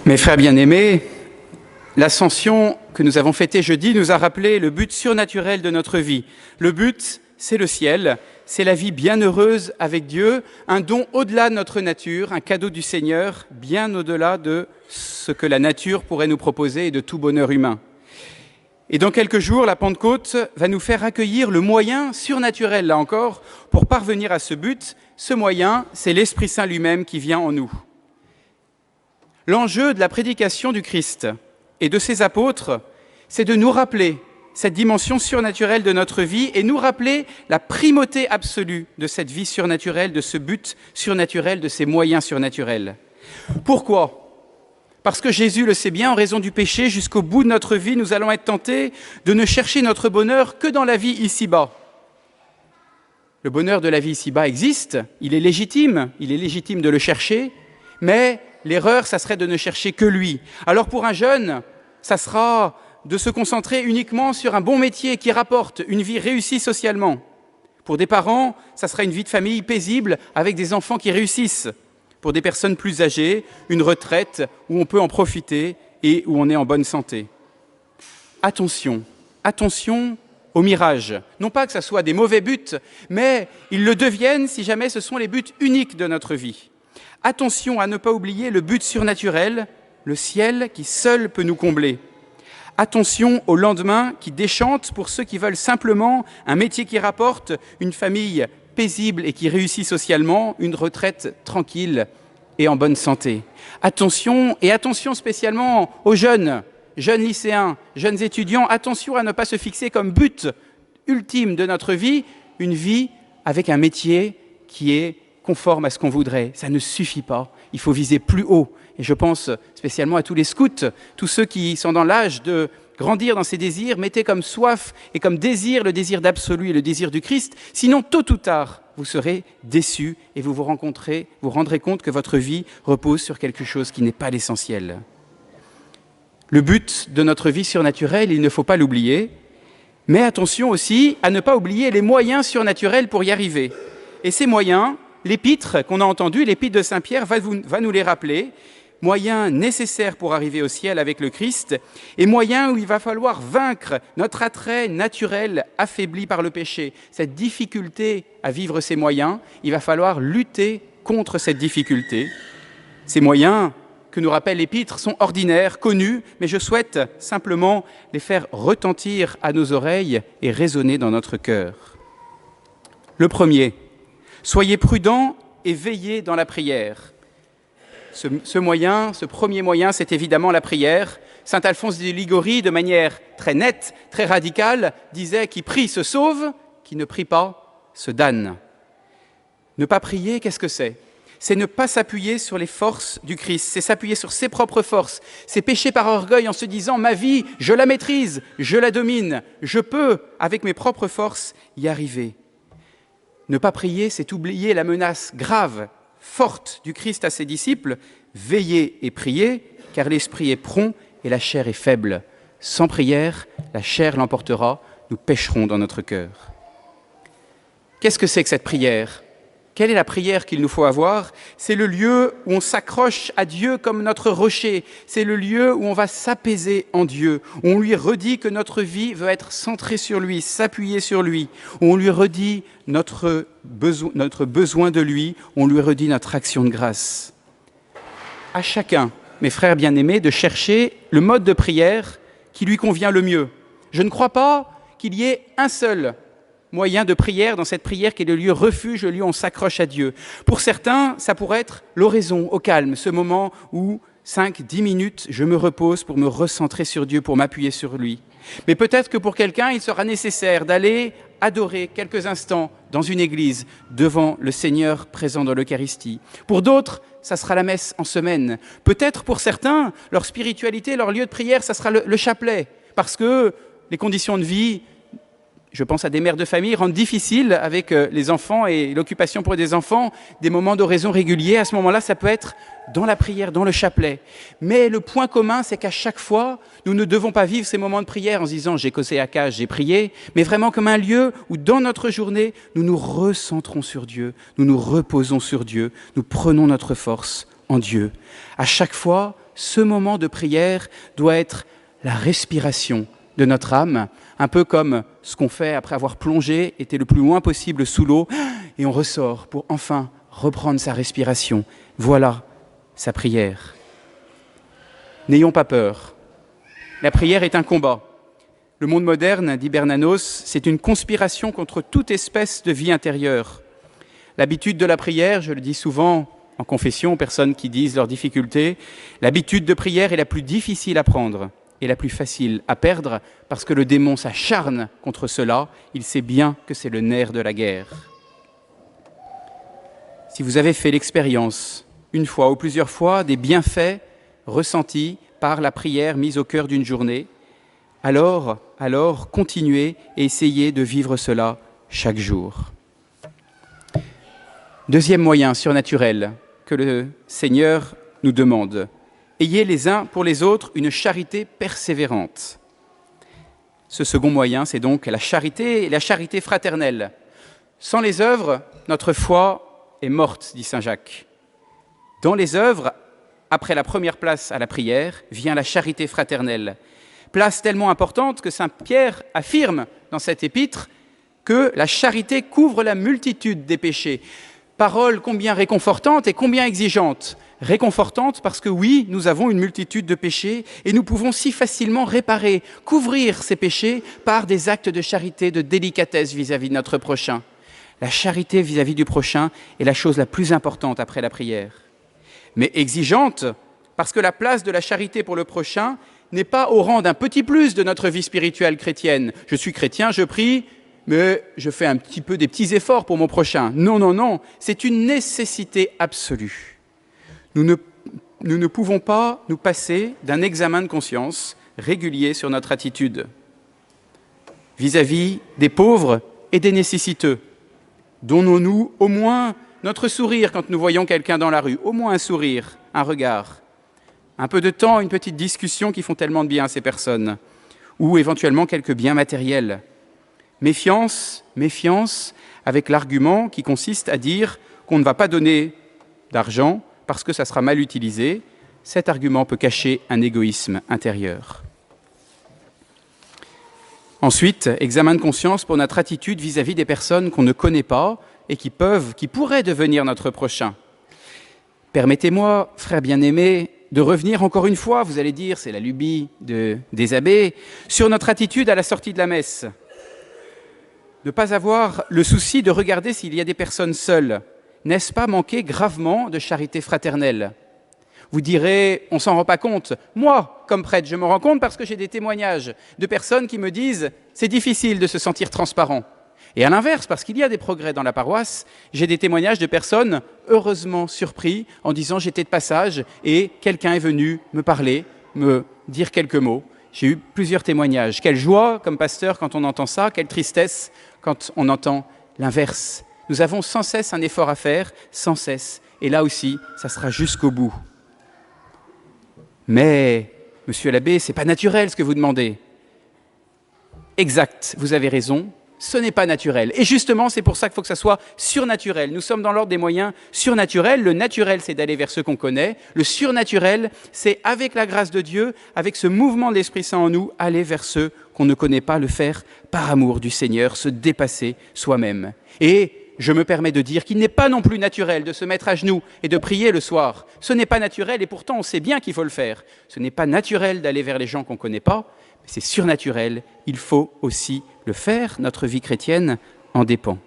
Mes frères bien-aimés, l'ascension que nous avons fêtée jeudi nous a rappelé le but surnaturel de notre vie. Le but, c'est le ciel, c'est la vie bienheureuse avec Dieu, un don au-delà de notre nature, un cadeau du Seigneur, bien au-delà de ce que la nature pourrait nous proposer et de tout bonheur humain. Et dans quelques jours, la Pentecôte va nous faire accueillir le moyen surnaturel, là encore, pour parvenir à ce but. Ce moyen, c'est l'Esprit Saint lui-même qui vient en nous. L'enjeu de la prédication du Christ et de ses apôtres, c'est de nous rappeler cette dimension surnaturelle de notre vie et nous rappeler la primauté absolue de cette vie surnaturelle, de ce but surnaturel, de ces moyens surnaturels. Pourquoi ? Parce que Jésus le sait bien, en raison du péché, jusqu'au bout de notre vie, nous allons être tentés de ne chercher notre bonheur que dans la vie ici-bas. Le bonheur de la vie ici-bas existe, il est légitime de le chercher, mais l'erreur, ça serait de ne chercher que lui. Alors pour un jeune, ça sera de se concentrer uniquement sur un bon métier qui rapporte une vie réussie socialement. Pour des parents, ça sera une vie de famille paisible avec des enfants qui réussissent. Pour des personnes plus âgées, une retraite où on peut en profiter et où on est en bonne santé. Attention au mirage. Non pas que ce soit des mauvais buts, mais ils le deviennent si jamais ce sont les buts uniques de notre vie. Attention à ne pas oublier le but surnaturel, le ciel qui seul peut nous combler. Attention au lendemain qui déchante pour ceux qui veulent simplement un métier qui rapporte, une famille paisible et qui réussit socialement, une retraite tranquille et en bonne santé. Attention spécialement aux jeunes lycéens, jeunes étudiants, attention à ne pas se fixer comme but ultime de notre vie, une vie avec un métier qui est conforme à ce qu'on voudrait. Ça ne suffit pas, il faut viser plus haut. Et je pense spécialement à tous les scouts, tous ceux qui sont dans l'âge de grandir dans ces désirs, mettez comme soif et comme désir le désir d'absolu et le désir du Christ. Sinon, tôt ou tard, vous serez déçus et vous rendrez compte que votre vie repose sur quelque chose qui n'est pas l'essentiel. Le but de notre vie surnaturelle, il ne faut pas l'oublier, mais attention aussi à ne pas oublier les moyens surnaturels pour y arriver. Et ces moyens, l'épître qu'on a entendu, l'épître de Saint-Pierre, va nous les rappeler. Moyens nécessaires pour arriver au ciel avec le Christ et moyens où il va falloir vaincre notre attrait naturel affaibli par le péché. Cette difficulté à vivre ces moyens, il va falloir lutter contre cette difficulté. Ces moyens que nous rappelle l'épître sont ordinaires, connus, mais je souhaite simplement les faire retentir à nos oreilles et résonner dans notre cœur. Le premier, soyez prudents et veillez dans la prière. Ce premier moyen, c'est évidemment la prière. Saint Alphonse de Liguori, de manière très nette, très radicale, disait « Qui prie se sauve, qui ne prie pas se damne ». Ne pas prier, qu'est-ce que c'est ? C'est ne pas s'appuyer sur les forces du Christ, c'est s'appuyer sur ses propres forces, c'est pécher par orgueil en se disant « Ma vie, je la maîtrise, je la domine, je peux, avec mes propres forces, y arriver ». Ne pas prier, c'est oublier la menace grave, forte du Christ à ses disciples, veillez et priez, car l'esprit est prompt et la chair est faible. Sans prière, la chair l'emportera, nous pécherons dans notre cœur. Qu'est-ce que c'est que cette prière ? Quelle est la prière qu'il nous faut avoir ? C'est le lieu où on s'accroche à Dieu comme notre rocher. C'est le lieu où on va s'apaiser en Dieu. Où on lui redit que notre vie veut être centrée sur lui, s'appuyer sur lui. Où on lui redit notre besoin de lui. Où on lui redit notre action de grâce. À chacun, mes frères bien-aimés, de chercher le mode de prière qui lui convient le mieux. Je ne crois pas qu'il y ait un seul moyen de prière dans cette prière qui est le lieu refuge, le lieu où on s'accroche à Dieu. Pour certains, ça pourrait être l'oraison, au calme, ce moment où 5-10 minutes, je me repose pour me recentrer sur Dieu, pour m'appuyer sur lui. Mais peut-être que pour quelqu'un, il sera nécessaire d'aller adorer quelques instants dans une église, devant le Seigneur présent dans l'Eucharistie. Pour d'autres, ça sera la messe en semaine. Peut-être pour certains, leur spiritualité, leur lieu de prière, ça sera le chapelet, parce que les conditions de vie, je pense à des mères de famille, rendent difficile avec les enfants et l'occupation pour des enfants, des moments d'oraison réguliers. À ce moment-là, ça peut être dans la prière, dans le chapelet. Mais le point commun, c'est qu'à chaque fois, nous ne devons pas vivre ces moments de prière en se disant « j'ai causé à cage, j'ai prié », mais vraiment comme un lieu où dans notre journée, nous nous recentrons sur Dieu, nous nous reposons sur Dieu, nous prenons notre force en Dieu. À chaque fois, ce moment de prière doit être la respiration de notre âme, un peu comme ce qu'on fait après avoir plongé, été le plus loin possible sous l'eau, et on ressort pour enfin reprendre sa respiration. Voilà sa prière. N'ayons pas peur. La prière est un combat. Le monde moderne, dit Bernanos, c'est une conspiration contre toute espèce de vie intérieure. L'habitude de la prière, je le dis souvent en confession aux personnes qui disent leurs difficultés, l'habitude de prière est la plus difficile à prendre et la plus facile à perdre parce que le démon s'acharne contre cela. Il sait bien que c'est le nerf de la guerre. Si vous avez fait l'expérience, une fois ou plusieurs fois, des bienfaits ressentis par la prière mise au cœur d'une journée, alors continuez et essayez de vivre cela chaque jour. Deuxième moyen surnaturel que le Seigneur nous demande, ayez les uns pour les autres une charité persévérante. Ce second moyen, c'est donc la charité fraternelle. Sans les œuvres, notre foi est morte, dit saint Jacques. Dans les œuvres, après la première place à la prière, vient la charité fraternelle. Place tellement importante que saint Pierre affirme dans cette épître que la charité couvre la multitude des péchés. Parole combien réconfortante et combien exigeante. Réconfortante parce que oui, nous avons une multitude de péchés et nous pouvons si facilement réparer, couvrir ces péchés par des actes de charité, de délicatesse vis-à-vis de notre prochain. La charité vis-à-vis du prochain est la chose la plus importante après la prière. Mais exigeante parce que la place de la charité pour le prochain n'est pas au rang d'un petit plus de notre vie spirituelle chrétienne. Je suis chrétien, je prie, mais je fais un petit peu des petits efforts pour mon prochain. Non, c'est une nécessité absolue. Nous ne pouvons pas nous passer d'un examen de conscience régulier sur notre attitude vis-à-vis des pauvres et des nécessiteux. Donnons-nous au moins notre sourire quand nous voyons quelqu'un dans la rue, au moins un sourire, un regard, un peu de temps, une petite discussion qui font tellement de bien à ces personnes, ou éventuellement quelques biens matériels. Méfiance avec l'argument qui consiste à dire qu'on ne va pas donner d'argent parce que ça sera mal utilisé. Cet argument peut cacher un égoïsme intérieur. Ensuite, examen de conscience pour notre attitude vis-à-vis des personnes qu'on ne connaît pas et qui pourraient devenir notre prochain. Permettez-moi, frères bien-aimés, de revenir encore une fois, vous allez dire, c'est la lubie des abbés, sur notre attitude à la sortie de la messe. Ne pas avoir le souci de regarder s'il y a des personnes seules. N'est-ce pas manquer gravement de charité fraternelle ? Vous direz, on ne s'en rend pas compte. Moi, comme prêtre, je me rends compte parce que j'ai des témoignages de personnes qui me disent « c'est difficile de se sentir transparent ». Et à l'inverse, parce qu'il y a des progrès dans la paroisse, j'ai des témoignages de personnes heureusement surpris en disant « j'étais de passage et quelqu'un est venu me parler, me dire quelques mots ». J'ai eu plusieurs témoignages. Quelle joie comme pasteur quand on entend ça, quelle tristesse quand on entend l'inverse. Nous avons sans cesse un effort à faire, sans cesse. Et là aussi, ça sera jusqu'au bout. Mais, monsieur l'abbé, ce n'est pas naturel ce que vous demandez. Exact, vous avez raison, ce n'est pas naturel. Et justement, c'est pour ça qu'il faut que ça soit surnaturel. Nous sommes dans l'ordre des moyens surnaturels. Le naturel, c'est d'aller vers ceux qu'on connaît. Le surnaturel, c'est avec la grâce de Dieu, avec ce mouvement de l'Esprit Saint en nous, aller vers ceux qu'on ne connaît pas, le faire par amour du Seigneur, se dépasser soi-même. Et je me permets de dire qu'il n'est pas non plus naturel de se mettre à genoux et de prier le soir. Ce n'est pas naturel et pourtant on sait bien qu'il faut le faire. Ce n'est pas naturel d'aller vers les gens qu'on ne connaît pas, mais c'est surnaturel. Il faut aussi le faire. Notre vie chrétienne en dépend.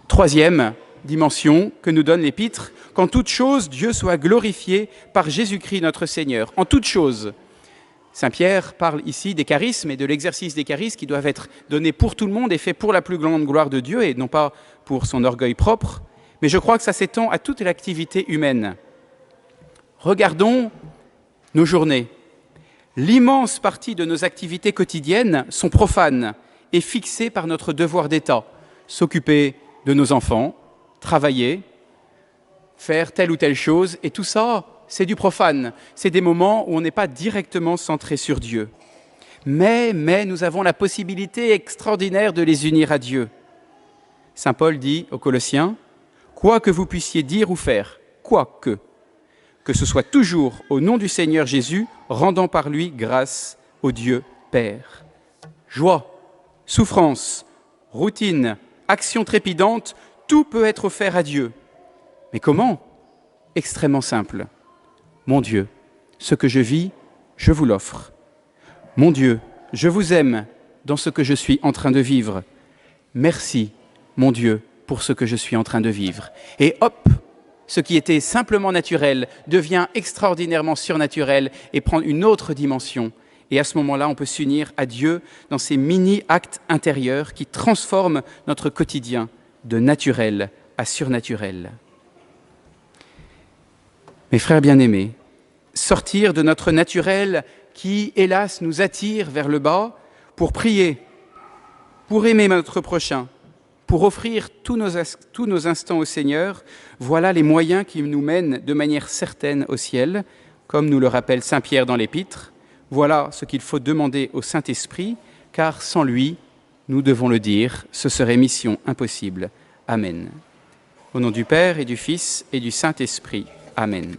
Troisième dimension que nous donne l'Épître, qu'en toute chose, Dieu soit glorifié par Jésus-Christ notre Seigneur. En toute chose. Saint Pierre parle ici des charismes et de l'exercice des charismes qui doivent être donnés pour tout le monde et faits pour la plus grande gloire de Dieu et non pas pour son orgueil propre. Mais je crois que ça s'étend à toute l'activité humaine. Regardons nos journées. L'immense partie de nos activités quotidiennes sont profanes et fixées par notre devoir d'État. S'occuper de nos enfants, travailler, faire telle ou telle chose, et tout ça, c'est du profane. C'est des moments où on n'est pas directement centré sur Dieu. Mais nous avons la possibilité extraordinaire de les unir à Dieu. Saint Paul dit aux Colossiens, « Quoi que vous puissiez dire ou faire, que que ce soit toujours au nom du Seigneur Jésus, rendant par lui grâce au Dieu Père. Joie, souffrance, routine, action trépidante, tout peut être offert à Dieu. Mais comment ? Extrêmement simple. Mon Dieu, ce que je vis, je vous l'offre. Mon Dieu, je vous aime dans ce que je suis en train de vivre. Merci, mon Dieu, pour ce que je suis en train de vivre. Et hop, ce qui était simplement naturel devient extraordinairement surnaturel et prend une autre dimension. Et à ce moment-là, on peut s'unir à Dieu dans ces mini-actes intérieurs qui transforment notre quotidien de naturel à surnaturel. Mes frères bien-aimés, sortir de notre naturel qui, hélas, nous attire vers le bas pour prier, pour aimer notre prochain, pour offrir tous nos instants au Seigneur, voilà les moyens qui nous mènent de manière certaine au ciel, comme nous le rappelle saint Pierre dans l'Épître. Voilà ce qu'il faut demander au Saint-Esprit, car sans lui, nous devons le dire, ce serait mission impossible. Amen. Au nom du Père et du Fils et du Saint-Esprit. Amen.